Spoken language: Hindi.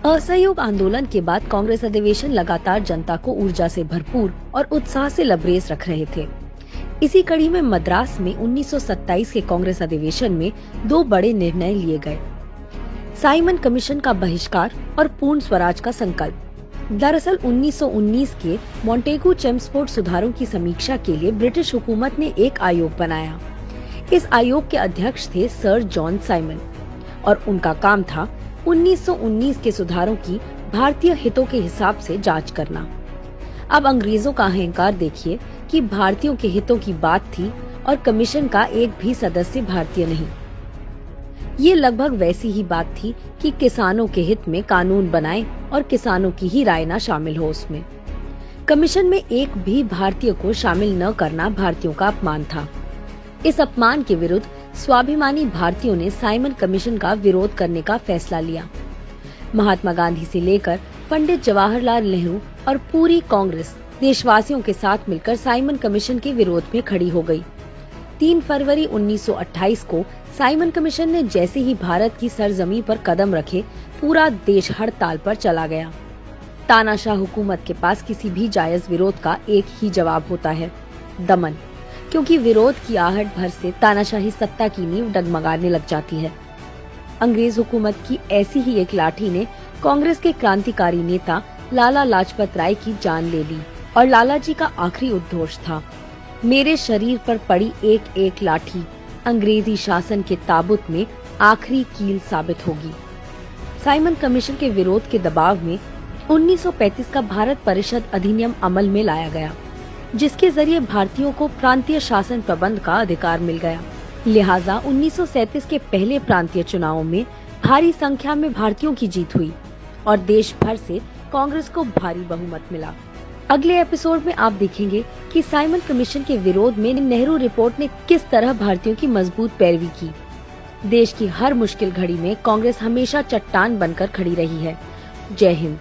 असहयोग आंदोलन के बाद कांग्रेस अधिवेशन लगातार जनता को ऊर्जा से भरपूर और उत्साह से लबरेज रख रहे थे। इसी कड़ी में मद्रास में 1927 के कांग्रेस अधिवेशन में दो बड़े निर्णय लिए गए। साइमन कमीशन का बहिष्कार और पूर्ण स्वराज का संकल्प। दरअसल 1919 के मॉन्टेगू चेम्सफोर्ड सुधारों की समीक्षा के लिए ब्रिटिश हुकूमत ने एक आयोग बनाया। इस आयोग के अध्यक्ष थे सर जॉन साइमन और उनका काम था 1919 के सुधारों की भारतीय हितों के हिसाब से जांच करना। अब अंग्रेजों का अहंकार देखिए कि भारतीयों के हितों की बात थी और कमीशन का एक भी सदस्य भारतीय नहीं। ये लगभग वैसी ही बात थी कि किसानों के हित में कानून बनाए और किसानों की ही राय न शामिल हो उसमें। कमीशन में एक भी भारतीय को शामिल न करना भारतीयों का अपमान था। इस अपमान के विरुद्ध स्वाभिमानी भारतीयों ने साइमन कमीशन का विरोध करने का फैसला लिया। महात्मा गांधी से लेकर पंडित जवाहरलाल नेहरू और पूरी कांग्रेस देशवासियों के साथ मिलकर साइमन कमीशन के विरोध में खड़ी हो गई। 3 फरवरी 1928 को साइमन कमीशन ने जैसे ही भारत की सरजमी पर कदम रखे, पूरा देश हड़ताल पर चला गया। तानाशाह हुकूमत के पास किसी भी जायज विरोध का एक ही जवाब होता है, दमन, क्योंकि विरोध की आहट भर से तानाशाही सत्ता की नींव डगमगाने लग जाती है। अंग्रेज हुकूमत की ऐसी ही एक लाठी ने कांग्रेस के क्रांतिकारी नेता लाला लाजपत राय की जान ले ली और लाला जी का आखिरी उद्घोष था, मेरे शरीर पर पड़ी एक एक लाठी अंग्रेजी शासन के ताबूत में आखिरी कील साबित होगी। साइमन कमीशन के विरोध के दबाव में 1935 का भारत परिषद अधिनियम अमल में लाया गया, जिसके जरिए भारतीयों को प्रांतीय शासन प्रबंध का अधिकार मिल गया। लिहाजा 1937 के पहले प्रांतीय चुनावों में भारी संख्या में भारतीयों की जीत हुई और देश भर से कांग्रेस को भारी बहुमत मिला। अगले एपिसोड में आप देखेंगे कि साइमन कमीशन के विरोध में नेहरू रिपोर्ट ने किस तरह भारतीयों की मजबूत पैरवी की। देश की हर मुश्किल घड़ी में कांग्रेस हमेशा चट्टान बनकर खड़ी रही है। जय हिंद।